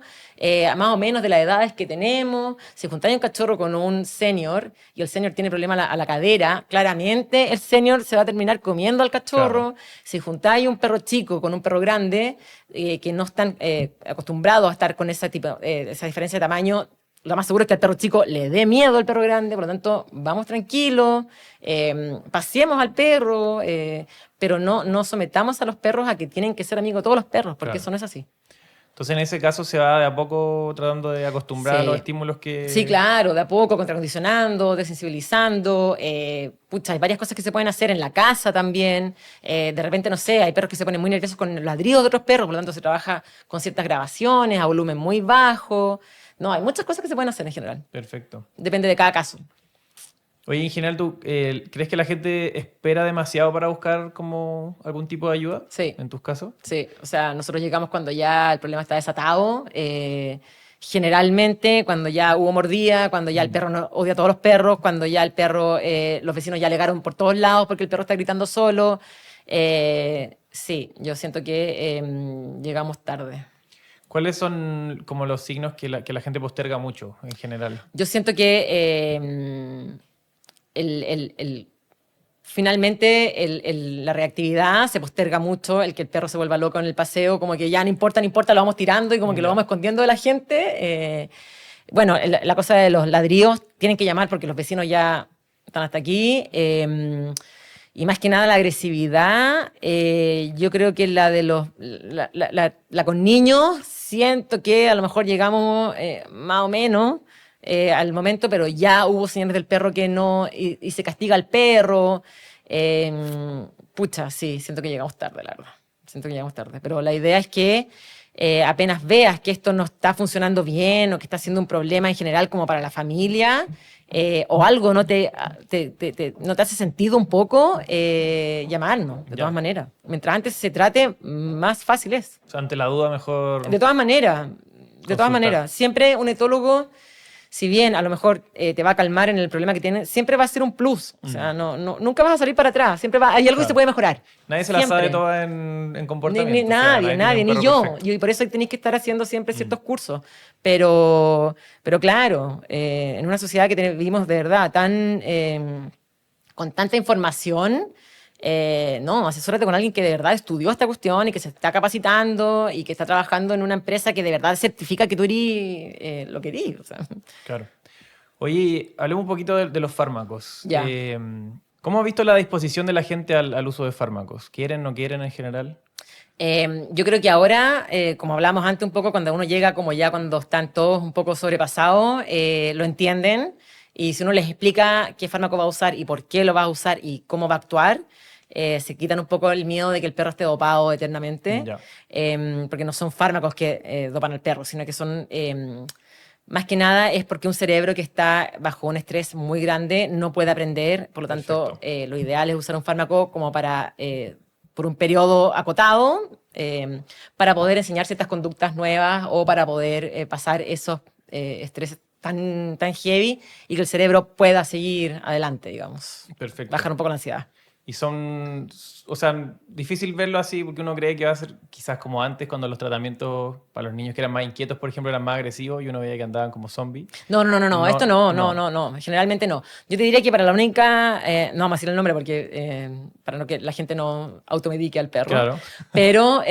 más o menos de las edades que tenemos. Si juntáis un cachorro con un senior y el senior tiene problema a la cadera, claramente el senior se va a terminar comiendo al cachorro. Claro. Si juntáis un perro chico con un perro grande, que no están acostumbrados a estar con esa diferencia de tamaño, lo más seguro es que al perro chico le dé miedo al perro grande, por lo tanto, vamos tranquilos, paseemos al perro, pero no sometamos a los perros a que tienen que ser amigos de todos los perros, porque eso no es así. Entonces, en ese caso, se va de a poco tratando de acostumbrar a los estímulos que... Sí, claro, de a poco, contracondicionando, desensibilizando. Hay varias cosas que se pueden hacer en la casa también. De repente, no sé, hay perros que se ponen muy nerviosos con ladridos de otros perros, por lo tanto, se trabaja con ciertas grabaciones a volumen muy bajo. No, hay muchas cosas que se pueden hacer en general. Perfecto. Depende de cada caso. Oye, en general, ¿tú crees que la gente espera demasiado para buscar como algún tipo de ayuda? Sí. ¿En tus casos? Sí, o sea, nosotros llegamos cuando ya el problema está desatado. Generalmente, cuando ya hubo mordida, cuando ya el perro no odia a todos los perros, cuando ya el perro, los vecinos ya alegaron por todos lados porque el perro está gritando solo. Sí, yo siento que llegamos tarde. ¿Cuáles son como los signos que la gente posterga mucho en general? Yo siento que finalmente la reactividad se posterga mucho, el que el perro se vuelva loco en el paseo, como que ya no importa, lo vamos tirando y como que lo vamos escondiendo de la gente. Bueno, la cosa de los ladrillos, tienen que llamar porque los vecinos ya están hasta aquí. Y más que nada la agresividad, yo creo que la con niños, siento que a lo mejor llegamos más o menos al momento, pero ya hubo señales del perro que no, y se castiga al perro. Pucha, sí, siento que llegamos tarde, la verdad. Siento que llegamos tarde. Pero la idea es que apenas veas que esto no está funcionando bien o que está siendo un problema en general como para la familia, o algo no no te hace sentido un poco, llamarnos, de todas maneras. Mientras antes se trate, más fácil es. O sea, ante la duda mejor... De todas maneras, siempre un etólogo, si bien a lo mejor te va a calmar en el problema que tienes, siempre va a ser un plus. O sea, nunca vas a salir para atrás. Siempre hay algo que se puede mejorar. Nadie se la sabe toda en comportamiento. Nadie, ni yo. Y por eso tenéis que estar haciendo siempre ciertos cursos. Pero claro, en una sociedad que vivimos de verdad con tanta información, no, asesórate con alguien que de verdad estudió esta cuestión y que se está capacitando y que está trabajando en una empresa que de verdad certifica que tú eres lo que eres. O sea. Claro. Oye, hablemos un poquito de los fármacos. Ya. ¿Cómo has visto la disposición de la gente al uso de fármacos? ¿Quieren, no quieren en general? Yo creo que ahora, como hablábamos antes un poco, cuando uno llega como ya cuando están todos un poco sobrepasados, lo entienden. Y si uno les explica qué fármaco va a usar y por qué lo va a usar y cómo va a actuar, se quitan un poco el miedo de que el perro esté dopado eternamente, porque no son fármacos que dopan al perro, sino que son, más que nada, es porque un cerebro que está bajo un estrés muy grande no puede aprender, por lo tanto, lo ideal es usar un fármaco como por un periodo acotado, para poder enseñar ciertas conductas nuevas o para poder pasar esos estrés tan heavy y que el cerebro pueda seguir adelante, digamos. Perfecto. Bajar un poco la ansiedad. Y son, o sea, difícil verlo así porque uno cree que va a ser quizás como antes, cuando los tratamientos para los niños que eran más inquietos, por ejemplo, eran más agresivos y uno veía que andaban como zombies. No, esto no, generalmente no. Yo te diría que para la única, no vamos a decir el nombre porque para no que la gente no automedique al perro, claro. Pero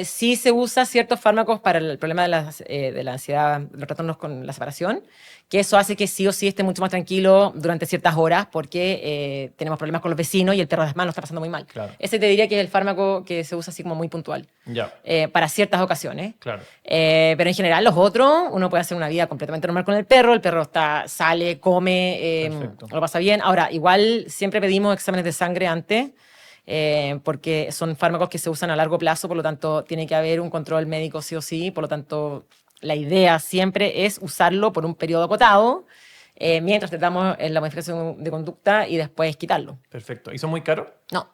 sí se usa ciertos fármacos para el problema de la ansiedad, los trastornos con la separación, que eso hace que sí o sí esté mucho más tranquilo durante ciertas horas porque tenemos problemas con los vecinos y el perro además lo está pasando muy mal. Claro. Ese te diría que es el fármaco que se usa así como muy puntual. Ya. Para ciertas ocasiones. Claro. Pero en general los otros, uno puede hacer una vida completamente normal con el perro sale, come, lo pasa bien. Ahora, igual siempre pedimos exámenes de sangre antes, porque son fármacos que se usan a largo plazo, por lo tanto tiene que haber un control médico sí o sí, por lo tanto la idea siempre es usarlo por un periodo acotado, mientras tratamos la modificación de conducta y después quitarlo. Perfecto. ¿Y son muy caros? No.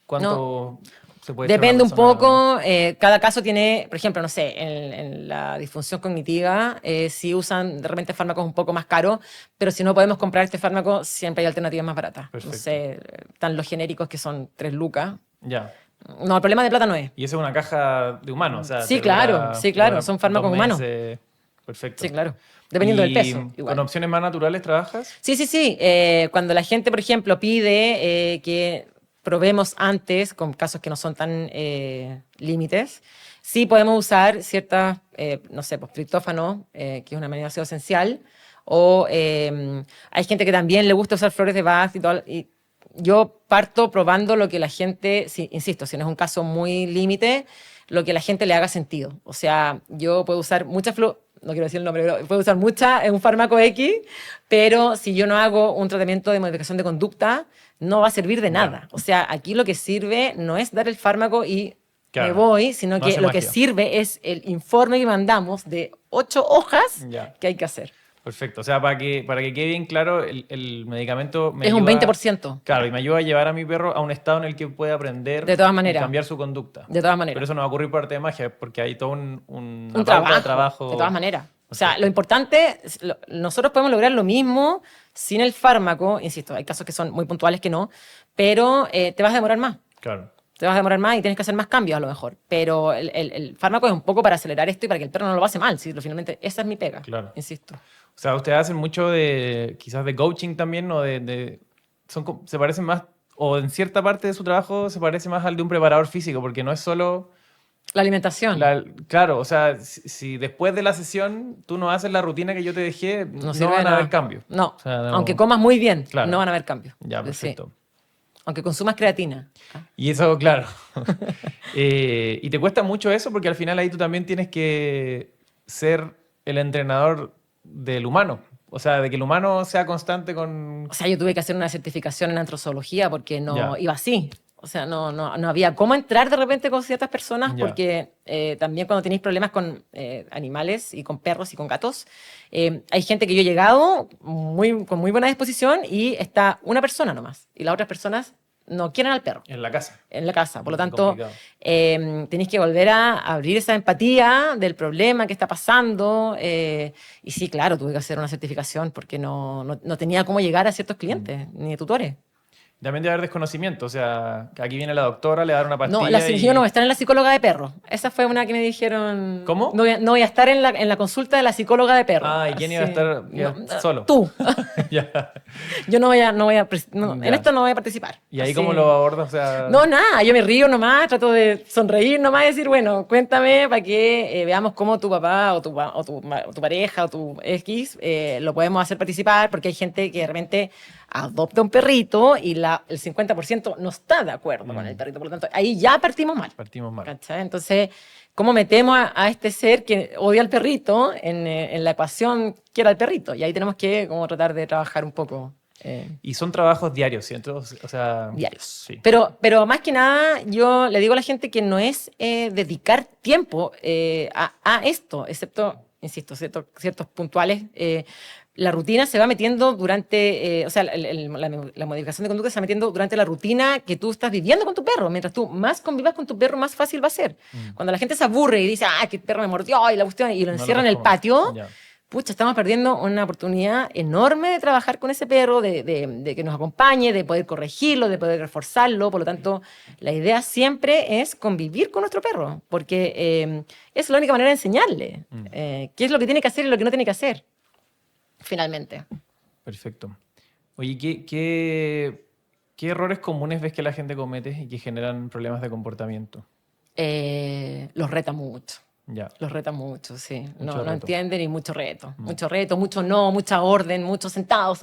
¿Cuánto se puede Depende un persona... poco, cada caso tiene, por ejemplo, no sé, en la disfunción cognitiva, sí usan de repente fármacos un poco más caros, pero si no podemos comprar este fármaco, siempre hay alternativas más baratas. Perfecto. No sé, están los genéricos que son 3 lucas. Ya. No, el problema de plata no es. Y eso es una caja de humanos. O sea, sí, claro, son fármacos humanos. Perfecto. Sí, claro. Dependiendo del peso. Igual. ¿Con opciones más naturales trabajas? Sí. Cuando la gente, por ejemplo, pide que probemos antes, con casos que no son tan límites, sí podemos usar ciertas, no sé, pues triptófano, que es una aminoácido esencial, o hay gente que también le gusta usar flores de Bach y todo, y yo parto probando lo que la gente, insisto, si no es un caso muy límite, lo que la gente le haga sentido. O sea, yo puedo usar muchas flores, no quiero decir el nombre, pero puedo usar un fármaco X, pero si yo no hago un tratamiento de modificación de conducta, no va a servir de nada. O sea, aquí lo que sirve no es dar el fármaco y me voy, sino que lo que sirve es el informe que mandamos de 8 hojas que hay que hacer. Perfecto. O sea, para que quede bien claro, el medicamento me es ayuda, un 20%. Claro, y me ayuda a llevar a mi perro a un estado en el que pueda aprender de todas maneras. Y cambiar su conducta. De todas maneras. Pero eso no va a ocurrir por arte de magia, porque hay todo un trabajo. De todas maneras. O sea, lo importante, nosotros podemos lograr lo mismo sin el fármaco. Insisto, hay casos que son muy puntuales que no, pero te vas a demorar más. Claro. Te vas a demorar más y tienes que hacer más cambios a lo mejor. Pero el fármaco es un poco para acelerar esto y para que el perro no lo pase mal. ¿Sí? Finalmente, esa es mi pega. Claro. Insisto. O sea, ustedes hacen mucho quizás de coaching también, o se parecen más, o en cierta parte de su trabajo se parece más al de un preparador físico, porque no es solo... La alimentación. Claro, o sea, si después de la sesión tú no haces la rutina que yo te dejé, no van a haber cambios. No, o sea, aunque comas muy bien, claro. no van a haber cambios. Ya, perfecto. Sí. aunque consumas creatina. Y eso, claro. ¿Y te cuesta mucho eso? Porque al final ahí tú también tienes que ser el entrenador del humano. O sea, de que el humano sea constante con... O sea, yo tuve que hacer una certificación en antrozoología porque no Ya. iba así. O sea, no había cómo entrar de repente con ciertas personas Ya. porque también cuando tenéis problemas con animales y con perros y con gatos, hay gente que yo he llegado con muy buena disposición y está una persona nomás. Y las otras personas no quieren al perro En la casa. en la casa. Por lo Qué tanto, complicado. tenéis que volver a abrir esa empatía del problema que está pasando. Y sí, claro, tuve que hacer una certificación porque no tenía cómo llegar a ciertos clientes, ni tutores. También debe haber desconocimiento. O sea, que aquí viene la doctora, le va a dar una No, pastilla yo no voy a estar en la psicóloga de perros. Esa fue una que me dijeron. ¿Cómo? No voy a estar en la consulta de la psicóloga de perros. Ah, ¿y quién iba a Así. estar solo? Tú. Ya. Yo no voy a, en Ya. esto no voy a participar. ¿Y ahí Así. cómo lo abordas? O sea... No, nada, yo me río nomás, trato de sonreír nomás y decir, bueno, cuéntame para que veamos cómo tu papá o tu pareja o tu X lo podemos hacer participar, porque hay gente que de repente adopta un perrito y el 50% no está de acuerdo con el perrito, por lo tanto, ahí ya partimos mal. Partimos mal. ¿Cachai? Entonces, ¿cómo metemos a este ser que odia al perrito en la ecuación que era el perrito? Y ahí tenemos que como tratar de trabajar un poco. Y son trabajos diarios, ¿cierto? O sea... Diarios. Sí. Pero más que nada, yo le digo a la gente que no es dedicar tiempo a esto, excepto, insisto, ciertos puntuales. La rutina se va metiendo durante, o sea, la modificación de conducta se va metiendo durante la rutina que tú estás viviendo con tu perro. Mientras tú más convivas con tu perro, más fácil va a ser. Cuando la gente se aburre y dice, que el perro me mordió y la cuestión, y lo encierra en el patio, Ya. pucha, estamos perdiendo una oportunidad enorme de trabajar con ese perro, de que nos acompañe, de poder corregirlo, de poder reforzarlo. Por lo tanto, la idea siempre es convivir con nuestro perro, porque es la única manera de enseñarle qué es lo que tiene que hacer y lo que no tiene que hacer, finalmente. Perfecto. Oye, ¿qué errores comunes ves que la gente comete y que generan problemas de comportamiento? Los reta mucho. Ya. Los reta mucho, sí. Mucho No reto. entienden y mucho reto. Mucho reto, mucho no, mucha orden, mucho sentado,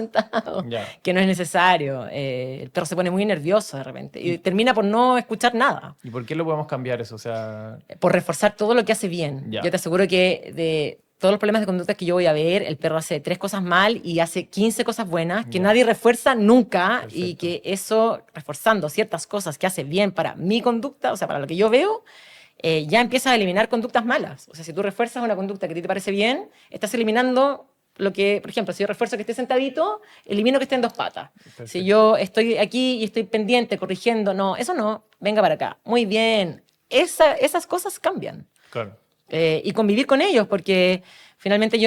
Ya. que no es necesario. El perro se pone muy nervioso de repente y termina por no escuchar nada, ¿Y por qué lo podemos cambiar eso? O sea, por reforzar todo lo que hace bien. Ya. Yo te aseguro que de todos los problemas de conducta que yo voy a ver, el perro hace 3 cosas mal y hace 15 cosas buenas que Ya. nadie refuerza nunca. Y Perfecto. que eso, reforzando ciertas cosas que hace bien para mi conducta, o sea, para lo que yo veo, ya empiezas a eliminar conductas malas. O sea, si tú refuerzas una conducta que a ti te parece bien, estás eliminando lo que, por ejemplo, si yo refuerzo que esté sentadito, elimino que esté en 2 patas. Perfecto. Si yo estoy aquí y estoy pendiente, corrigiendo, no, eso no, venga para acá. Muy bien. Esas cosas cambian. claro. Y convivir con ellos, porque finalmente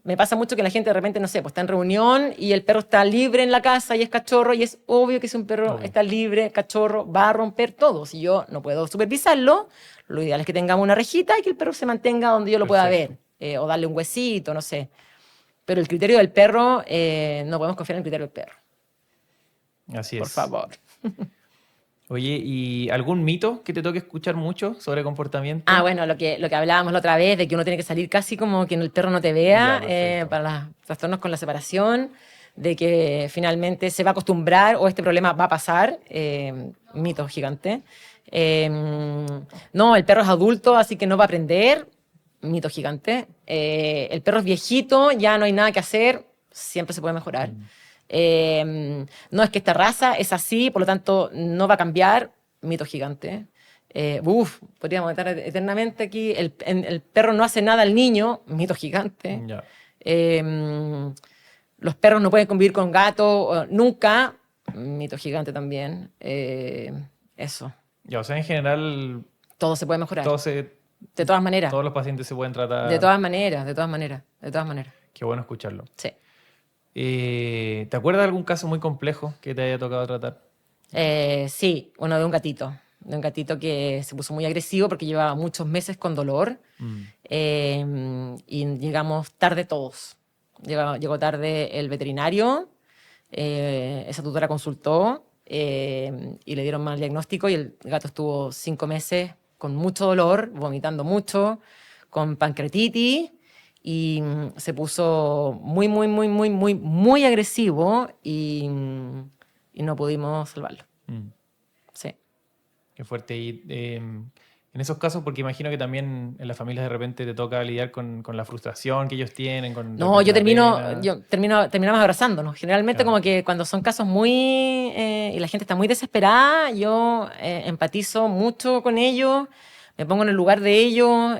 me pasa mucho que la gente de repente, no sé, pues está en reunión y el perro está libre en la casa y es cachorro, y es obvio que si un perro Obvio. está libre, cachorro, va a romper todo. Si yo no puedo supervisarlo, lo ideal es que tengamos una rejita y que el perro se mantenga donde yo lo pueda ver, Perfecto. o darle un huesito, no sé. Pero el criterio del perro, no podemos confiar en el criterio del perro, Así es. por favor. Oye, ¿y algún mito que te toque escuchar mucho sobre comportamiento? Bueno, lo que hablábamos la otra vez, de que uno tiene que salir casi como que el perro no te Ya, vea, perfecto. para los trastornos con la separación, de que finalmente se va a acostumbrar o este problema va a pasar, mito gigante. No, el perro es adulto, así que no va a aprender, mito gigante. El perro es viejito, ya no hay nada que hacer, siempre se puede mejorar. No, es que esta raza es así, por lo tanto no va a cambiar, mito gigante. Podríamos estar eternamente aquí. El perro no hace nada al niño, mito gigante. Ya. Los perros no pueden convivir con gatos nunca, mito gigante también. Eso, Ya, o sea, en general, todo se puede mejorar. todos De todas maneras. los pacientes se pueden tratar. De todas maneras, de todas maneras, de todas maneras. Qué bueno escucharlo. Sí. ¿Te acuerdas de algún caso muy complejo que te haya tocado tratar? Sí, uno de un gatito. De un gatito que se puso muy agresivo porque llevaba muchos meses con dolor. Y llegamos tarde todos. Llegó tarde el veterinario, esa tutora consultó y le dieron mal diagnóstico, y el gato estuvo 5 meses con mucho dolor, vomitando mucho, con pancreatitis, y se puso muy, muy, muy, muy, muy, muy agresivo, y y no pudimos salvarlo. Mm. Sí. Qué fuerte. Y en esos casos, porque imagino que también en las familias de repente te toca lidiar con la frustración que ellos tienen, con de No, repente la pena. terminamos abrazándonos. Generalmente Claro. como que cuando son casos muy... y la gente está muy desesperada, yo empatizo mucho con ellos, me pongo en el lugar de ellos,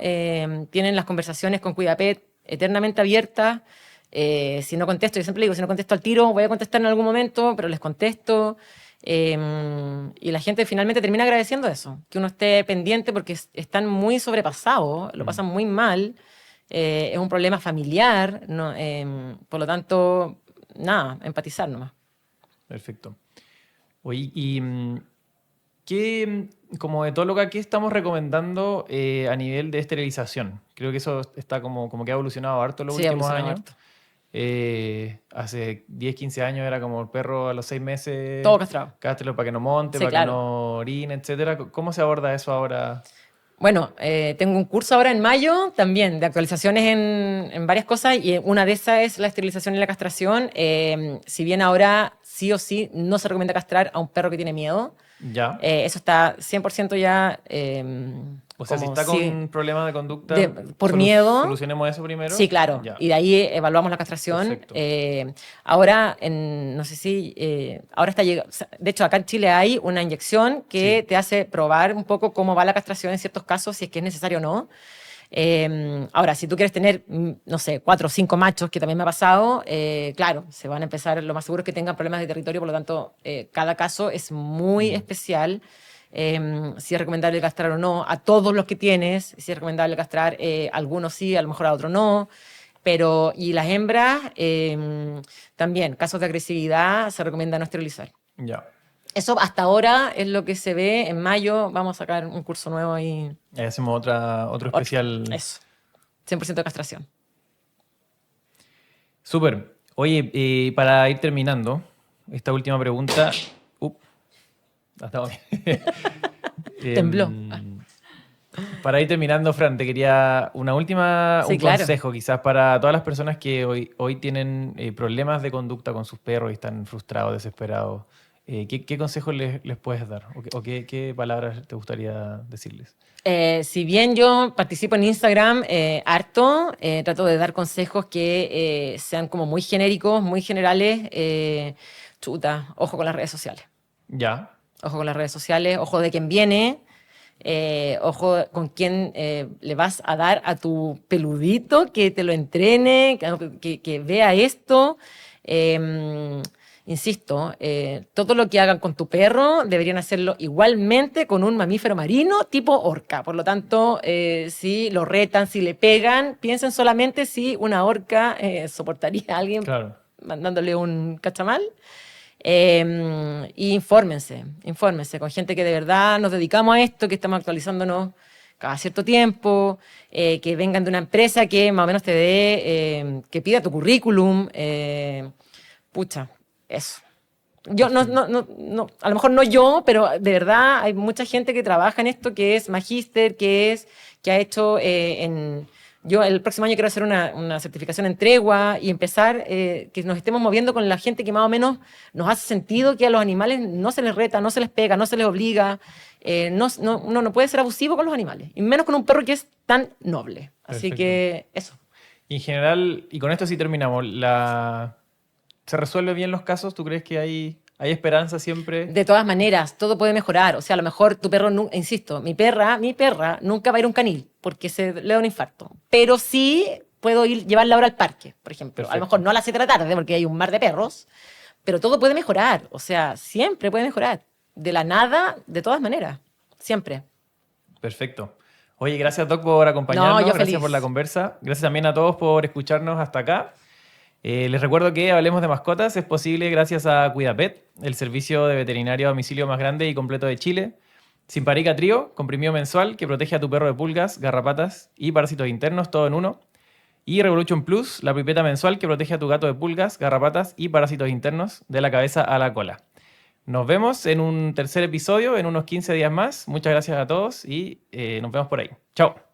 tienen las conversaciones con Cuidapet eternamente abiertas. Si no contesto, yo siempre digo, si no contesto al tiro, voy a contestar en algún momento, pero les contesto. Y la gente finalmente termina agradeciendo eso, que uno esté pendiente porque están muy sobrepasados, lo pasan muy mal, es un problema familiar, no, por lo tanto, nada, empatizar nomás. Perfecto. Oye, y ¿qué, como etóloga, qué estamos recomendando a nivel de esterilización? Creo que eso está como que ha evolucionado harto en los Sí, últimos evolucionó años. harto. Hace 10, 15 años era como el perro a los 6 meses, Todo castrado. cástrelo para que no monte, Sí, para que claro. no orine, etcétera. ¿Cómo se aborda eso ahora? Bueno, tengo un curso ahora en mayo también de actualizaciones en varias cosas y una de esas es la esterilización y la castración. Si bien ahora sí o sí no se recomienda castrar a un perro que tiene miedo, Ya. eso está 100% ya O sea, si como está sí, con problemas de conducta, por miedo. solucionemos eso primero. Sí, claro. Ya. Y de ahí evaluamos la castración. Perfecto. Ahora, no sé si, ahora está llegando, de hecho, acá en Chile hay una inyección que Sí. te hace probar un poco cómo va la castración en ciertos casos, si es que es necesario o no. Ahora, si tú quieres tener, no sé, 4 o 5 machos, que también me ha pasado, claro, se van a empezar, lo más seguro es que tengan problemas de territorio, por lo tanto, cada caso es muy especial. Si es recomendable castrar o no, a todos los que tienes, si es recomendable castrar, algunos sí, a lo mejor a otros no. Pero, y las hembras, también, casos de agresividad, se recomienda no esterilizar. Ya. Eso hasta ahora es lo que se ve. En mayo vamos a sacar un curso nuevo ahí. Ahí hacemos otro especial. Eso, 100% de castración. Súper. Oye, para ir terminando, esta última pregunta. Estamos bien. Tembló. Para ir terminando, Fran, te quería un Sí, claro. consejo quizás para todas las personas que hoy tienen problemas de conducta con sus perros y están frustrados, desesperados. ¿Qué consejos les puedes dar? ¿O qué palabras te gustaría decirles? Si bien yo participo en Instagram harto, trato de dar consejos que sean como muy genéricos, muy generales. Chuta, ojo con las redes sociales. Ya. Ojo con las redes sociales, ojo de quién viene, ojo con quién le vas a dar a tu peludito, que te lo entrene, que vea esto. Insisto, todo lo que hagan con tu perro deberían hacerlo igualmente con un mamífero marino tipo orca. Por lo tanto, si lo retan, si le pegan, piensen solamente si una orca soportaría a alguien Claro. mandándole un cachamal. Y infórmense con gente que de verdad nos dedicamos a esto, que estamos actualizándonos cada cierto tiempo, que vengan de una empresa que más o menos te dé, que pida tu currículum. Pucha, eso. Yo no, a lo mejor no yo, pero de verdad hay mucha gente que trabaja en esto, que es magíster, que ha hecho yo el próximo año quiero hacer una certificación en tregua y empezar que nos estemos moviendo con la gente que más o menos nos hace sentido, que a los animales no se les reta, no se les pega, no se les obliga. Uno no puede ser abusivo con los animales, y menos con un perro que es tan noble. Así Perfecto. que eso. Y en general, y con esto sí terminamos, ¿se resuelve bien los casos? ¿Tú crees que hay esperanza siempre? De todas maneras, todo puede mejorar. O sea, a lo mejor tu perro, insisto, mi perra nunca va a ir a un canil porque se le da un infarto. Pero sí puedo llevarla ahora al parque, por ejemplo. Perfecto. A lo mejor no a las 7 de la tarde porque hay un mar de perros, pero todo puede mejorar. O sea, siempre puede mejorar. De la nada, de todas maneras. Siempre. Perfecto. Oye, gracias, Doc, por acompañarnos. No, yo Gracias feliz. por la conversa. Gracias también a todos por escucharnos hasta acá. Les recuerdo que Hablemos de Mascotas es posible gracias a Cuidapet, el servicio de veterinario a domicilio más grande y completo de Chile. Simparica Trío, comprimido mensual que protege a tu perro de pulgas, garrapatas y parásitos internos, todo en uno. Y Revolution Plus, la pipeta mensual que protege a tu gato de pulgas, garrapatas y parásitos internos de la cabeza a la cola. Nos vemos en un tercer episodio en unos 15 días más. Muchas gracias a todos y nos vemos por ahí. Chao.